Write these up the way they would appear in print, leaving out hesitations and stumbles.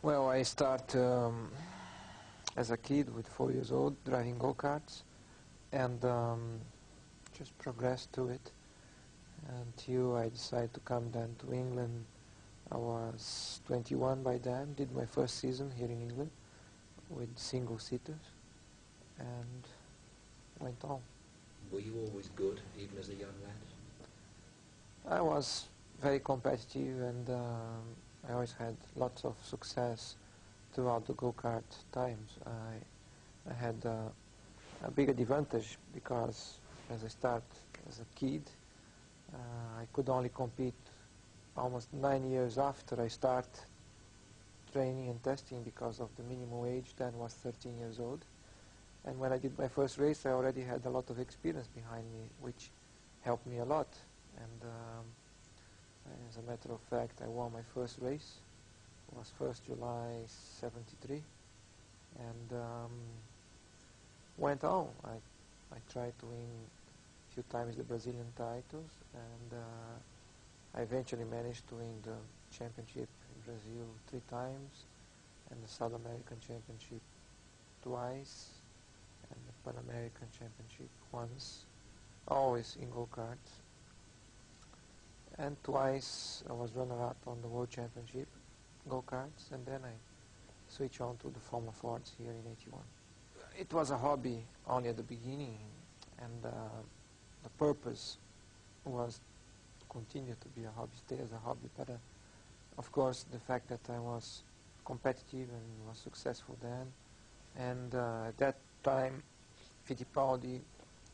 Well, I start as a kid with 4 years old driving go-karts and just progressed to it until I decided to come then to England. I was 21 by then, did my first season here in England with single-seaters and went on. Were you always good, even as a young lad? I was very competitive and I always had lots of success throughout the go-kart times. I had a big advantage because as I start as a kid, I could only compete almost 9 years after I start training and testing because of the minimum age then was 13 years old. And when I did my first race, I already had a lot of experience behind me, which helped me a lot. And as a matter of fact, I won my first race. It was 1st July 73, and went on. I tried to win a few times the Brazilian titles, and I eventually managed to win the championship in Brazil 3 times, and the South American Championship twice, and the Pan American Championship once, always in go-karts. And twice I was runner-up on the World Championship go-karts, and then I switched on to the Formula Fords here in '81. It was a hobby only at the beginning, and the purpose was to continue to be a hobby, stay as a hobby, but of course the fact that I was competitive and was successful then, and at that time Fittipaldi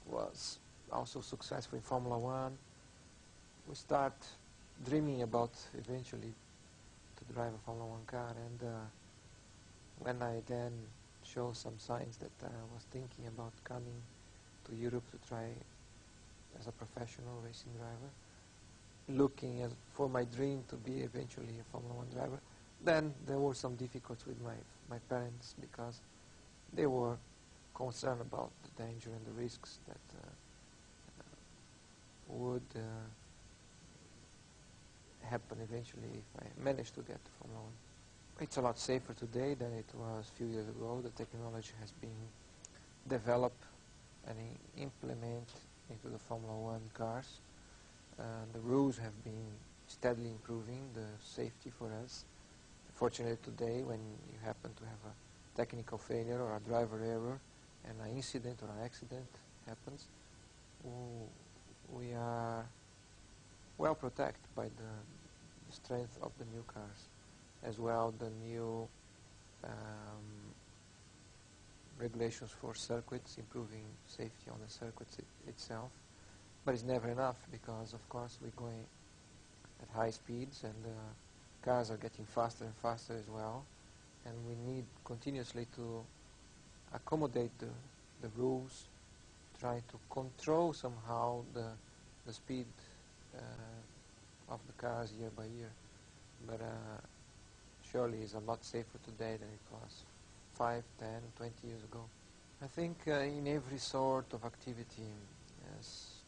was also successful in Formula One. We start dreaming about eventually to drive a Formula One car, and when I then showed some signs that I was thinking about coming to Europe to try as a professional racing driver, looking for my dream to be eventually a Formula One driver, then there were some difficulties with my parents because they were concerned about the danger and the risks that would happen eventually if I managed to get to Formula One. It's a lot safer today than it was a few years ago. The technology has been developed and implemented into the Formula One cars. The rules have been steadily improving the safety for us. Fortunately today, when you happen to have a technical failure or a driver error and an incident or an accident happens, we are well protected by the strength of the new cars. As well, the new regulations for circuits, improving safety on the circuits itself. But it's never enough because, of course, we're going at high speeds and cars are getting faster and faster as well. And we need continuously to accommodate the rules, try to control somehow the speed of the cars year by year. But surely it's a lot safer today than it was 5, 10, 20 years ago. I think in every sort of activity, as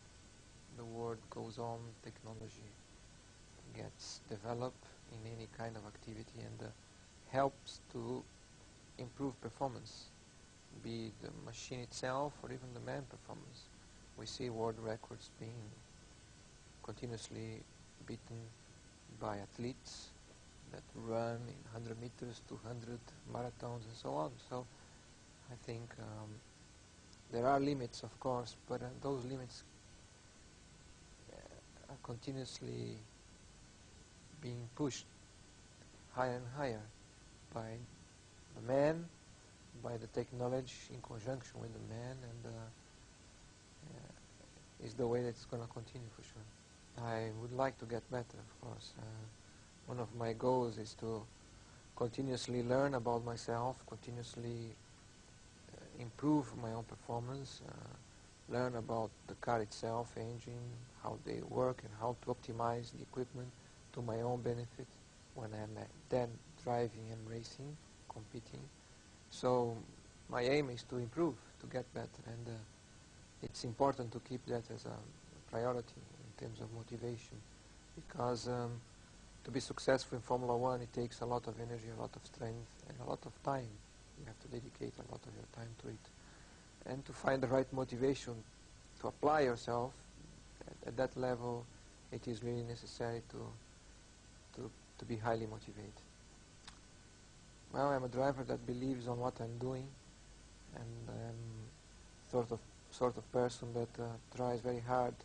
the world goes on, technology gets developed in any kind of activity and helps to improve performance, be it the machine itself or even the man performance. We see world records being continuously beaten by athletes that run in 100 meters, 200 marathons and so on. So I think there are limits, of course, but those limits are continuously being pushed higher and higher by the man, by the technology in conjunction with the man, and is the way that's going to continue for sure. I would like to get better, of course. One of my goals is to continuously learn about myself, continuously improve my own performance, learn about the car itself, engine, how they work, and how to optimize the equipment to my own benefit when I'm then driving and racing, competing. So my aim is to improve, to get better, and it's important to keep that as a priority in terms of motivation, because to be successful in Formula One, it takes a lot of energy, a lot of strength, and a lot of time. You have to dedicate a lot of your time to it. And to find the right motivation to apply yourself at that level, it is really necessary to be highly motivated. Well, I'm a driver that believes on what I'm doing, and I'm sort of person that tries very hard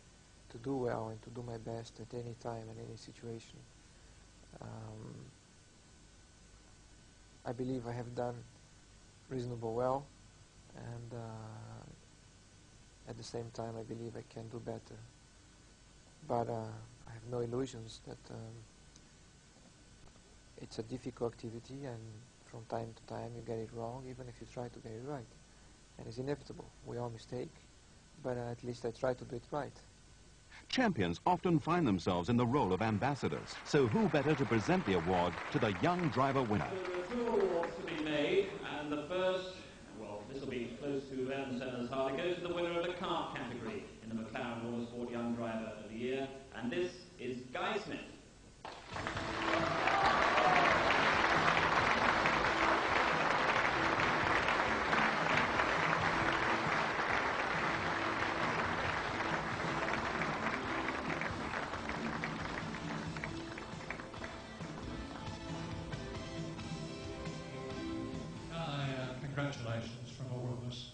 to do well and to do my best at any time and any situation. I believe I have done reasonable well, and at the same time I believe I can do better. But I have no illusions that it's a difficult activity, and from time to time you get it wrong, even if you try to get it right. And it's inevitable. We all mistake, but at least I try to do it right. Champions often find themselves in the role of ambassadors. So who better to present the award to the young driver winner? There are 2 awards to be made, and the first, well, this will be close to Ayrton Senna's heart. It goes to the winner of the kart category in the McLaren AUTOSPORT Young Driver of the Year, and this is Guy Smith. Congratulations from all of us.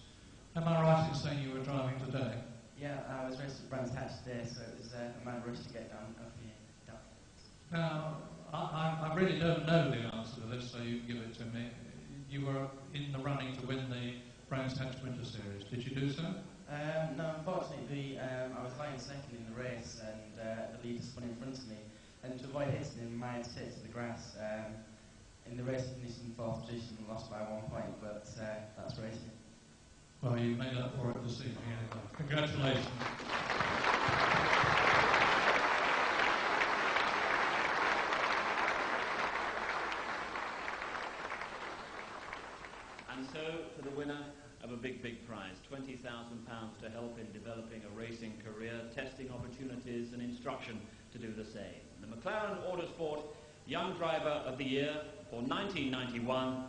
Am I right in saying you were driving today? Yeah, I was racing at Brands Hatch today, so it was a mad rush to get down off here. Now, I really don't know the answer to this, so you give it to me. You were in the running to win the Brands Hatch Winter Series. Did you do so? No, unfortunately, I was lying second in the race, and the leader spun in front of me. And to avoid hitting him, I had to take to the grass. In the race, I finished in 4th position and lost by 1 point, but that's racing. Well, you made up for it this evening anyway. Congratulations. And so, to the winner of a big prize, £20,000 to help in developing a racing career, testing opportunities and instruction to do the same. The McLaren AUTOSPORT Young Driver of the Year for 1991